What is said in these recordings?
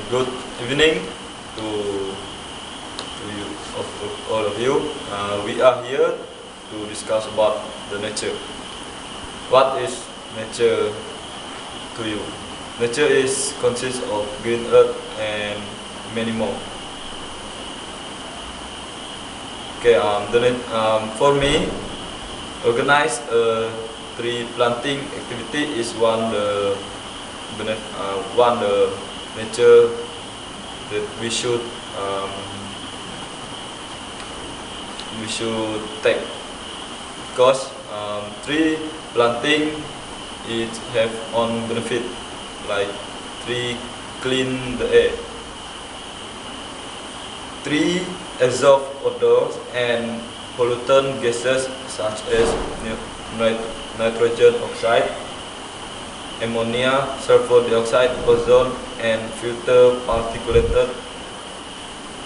Good evening to you, all of you. We are here to discuss about the nature. What is nature to you? Nature is consists of green earth and many more. Okay, for me, organize a tree planting activity is one the nature that we should take, because tree planting it have on benefit, like tree clean the air, tree absorb odors and pollutant gases such as nitrogen oxide, ammonia, sulfur dioxide, ozone, and filter particulates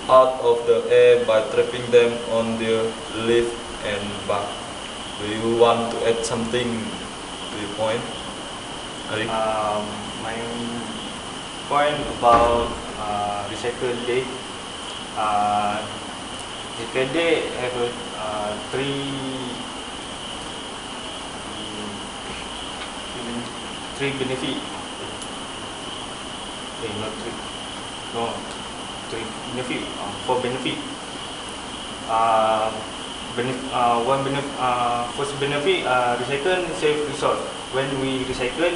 out of the air by trapping them on their leaf and bark. Do you want to add something to your point, Arik? My point about Recycle Day. Recycle Day have three benefit. Three benefit. Four benefit. First benefit, recycle save resource. When we recycle,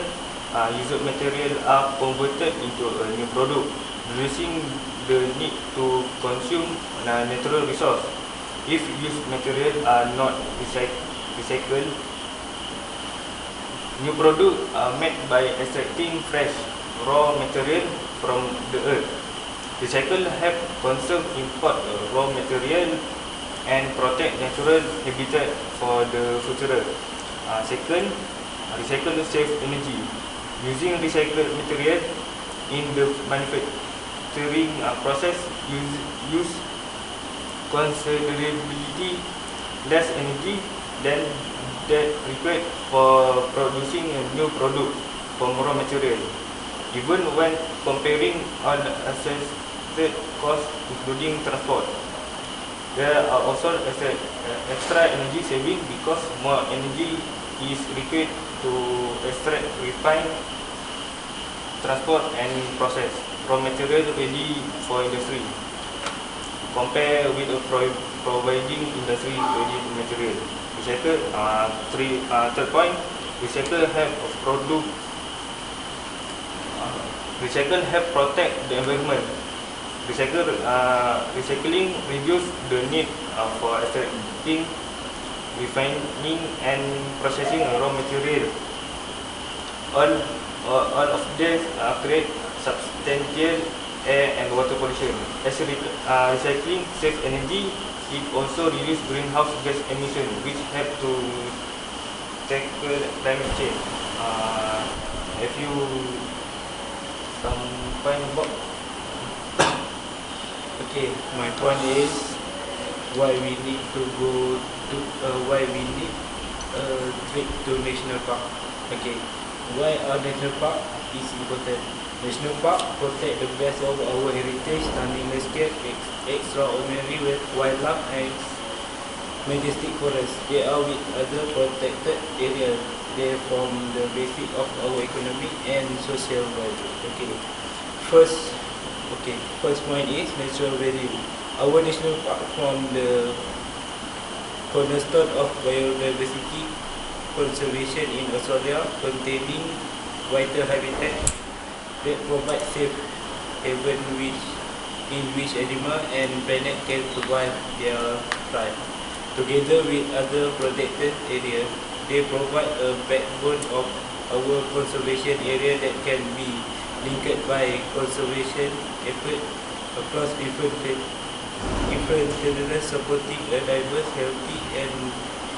used material are converted into a new product, reducing the need to consume natural resource. If used material are not recycled, new products are made by extracting fresh raw material from the earth. Recycle help conserve import raw material and protect natural habitat for the future. Second, recycle save energy. Using recycled material in the manufacturing process use considerably less energy than that required for producing a new product from raw material. Even when comparing all associated costs, including transport, there are also extra energy saving because more energy is required to extract, refine, transport, and process raw material ready for industry, compare with providing industry ready material. Recycle, third point, recycle help protect the environment. Recycling reduce the need for extracting, refining, and processing raw material. All of this create substantial air and water pollution. As recycling saves energy, it also reduces greenhouse gas emission, which help to tackle climate change. Have you some point about? Okay, my point is why we need to go to why we need a trip to national park. Okay, why our national park is important. National park protect the best of our heritage, stunning landscape, extraordinary wildlife, and majestic forests. They are with other protected areas. They form the basis of our economic and social value. First point is natural value. Our national park from the cornerstone of biodiversity conservation in Australia, containing vital habitat that provide safe haven in which animal and planet can survive their thrive. Together with other protected areas, they provide a backbone of our conservation area that can be linked by conservation effort across different territories, supporting a diverse, healthy, and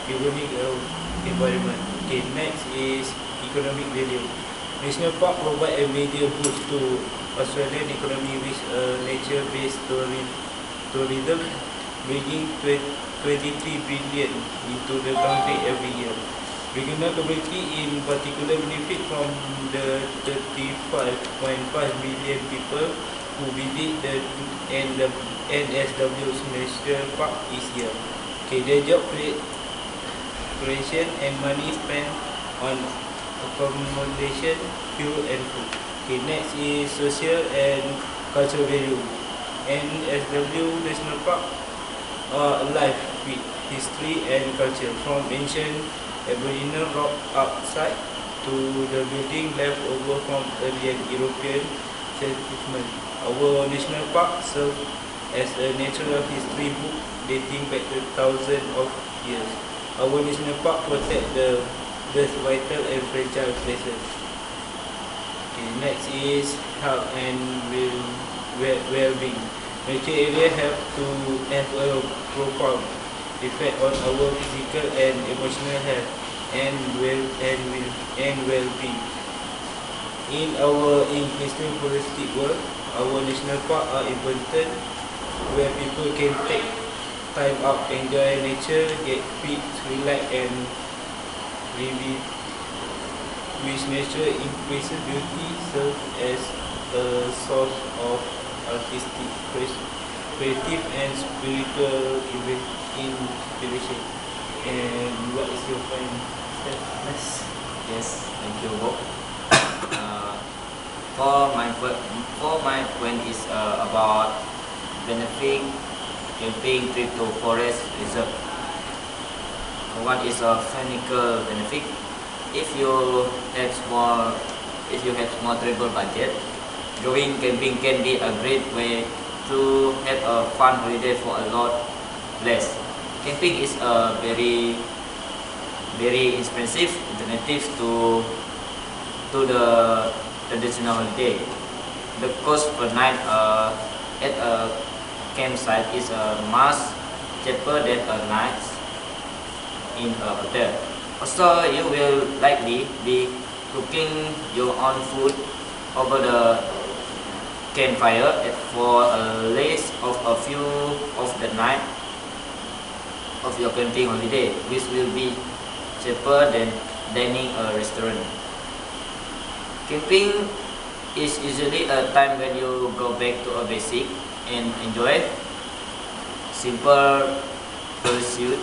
evolving environment. Okay, next is economic value. National park provide a major boost to Australian economy with nature-based tourism, bringing 23 billion into the country every year. Regional community in particular benefit from the 35.5 million people to visit the NSW's National Park is here. Okay, the job creation and money spent on accommodation, fuel and food. Okay, next is social and cultural value. NSW National Park are alive with history and culture, from ancient Aboriginal rock outside to the building left over from earlier European settlement. Our national park serves as a natural history book dating back to thousands of years. Our national park protect the vital and fragile places. Okay, next is health and well-being. Nature area have to have a profound effect on our physical and emotional health and well-being. In our increasingly holistic world, our national park are important where people can take time out, enjoy nature, get fit, relax and reveal. Which nature increases beauty, serves as a source of artistic, creative and spiritual inspiration. And what is your point? Yes, thank you, Bob. For my point is about benefit camping trip to forest reserve. One is a financial benefit. If you have small travel budget, going camping can be a great way to have a fun holiday for a lot less. Camping is a very expensive alternative to the traditional holiday. The cost per night at a campsite is much cheaper than a night in a hotel. Also, you will likely be cooking your own food over the campfire for a list of a few of the night of your camping holiday, which will be cheaper than dining a restaurant. Camping is usually a time when you go back to a basic and enjoy simple pursuits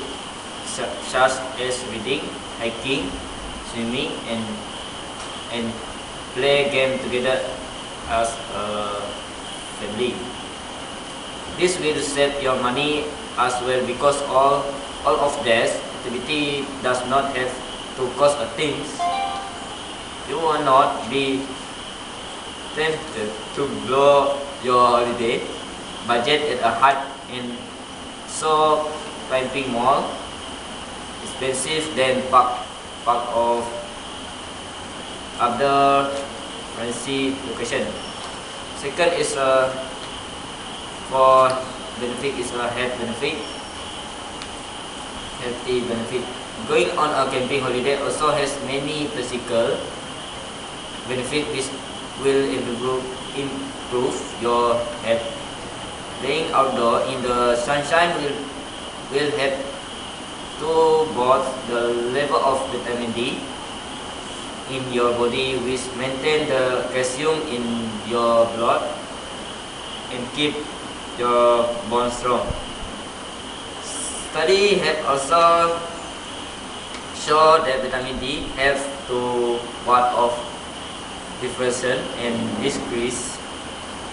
such as reading, hiking, swimming, and play game together as a family. This will save your money as well because all of this activity does not have to cost a thing. You will not be tempted to blow your holiday budget at a high and so camping more expensive than park of other fancy location. Second is for benefit is a healthy benefit. Going on a camping holiday also has many physical benefit which will improve your health. Playing outdoor in the sunshine will help to boost the level of vitamin D in your body, which maintain the calcium in your blood and keep your bones strong. Study have also shown that vitamin D helps to ward off depression and decrease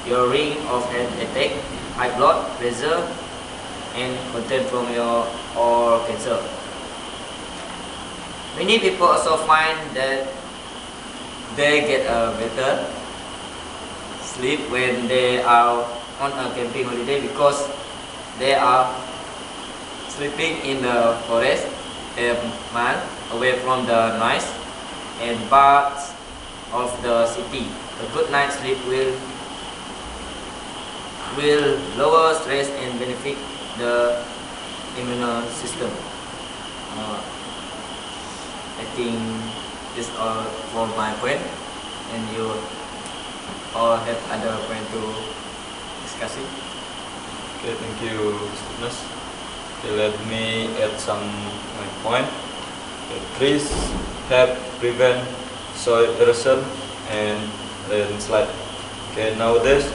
your risk of heart attack, high blood pressure, and content from your or cancer. Many people also find that they get a better sleep when they are on a camping holiday because they are sleeping in the forest a mile away from the noise and parts of the city. A good night's sleep will lower stress and benefit the immune system. I think this all for my point, and you all have other point to discuss it. Okay, thank you, Mr. Okay, let me add some my point. Okay, trees help prevent soil erosion and landslide. Okay, nowadays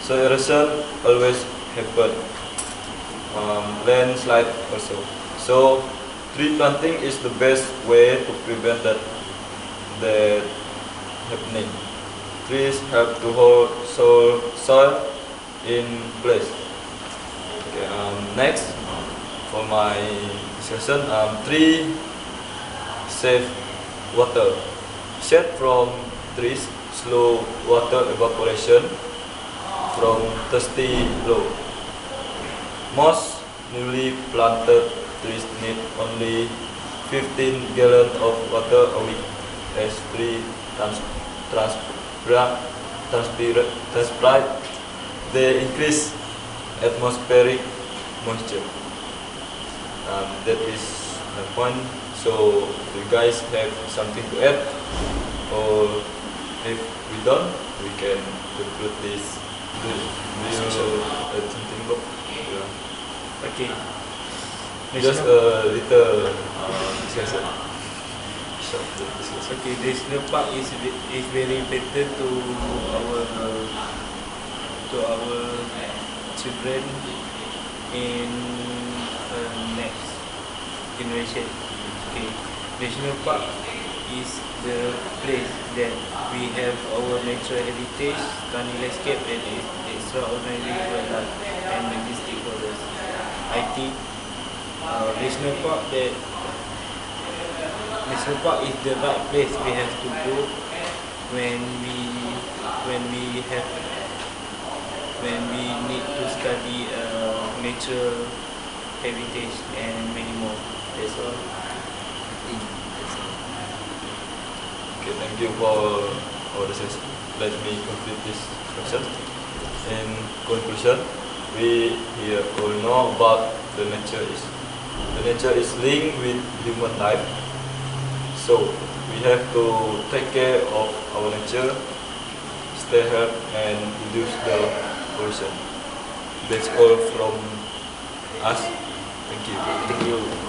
So erosion always happen. Landslide also. So tree planting is the best way to prevent that happening. Trees help to hold soil in place. Okay, next for my discussion, tree save water. Shade from trees slow water evaporation from thirsty low. Most newly planted trees need only 15 gallons of water a week as tree transpire. They increase atmospheric moisture. That is my point. So, do you guys have something to add? Or if we don't, we can conclude this. Do you add something, Bob? Yeah. Okay. Just a little discussion. Short discussion. Okay, the national park is very better to our children in next generation. Okay, national park is the place that we have our natural heritage, stunning landscape, and extraordinary wildlife and majestic forests. I think national park is the right place we have to go when we need to study natural heritage and many more. That's all. I think that's all. Okay, thank you for the session. Let me complete this discussion. In conclusion, we here all know about the nature is linked with human life. So we have to take care of our nature, stay healthy, and reduce the pollution. That's all from us. Thank you. Thank you.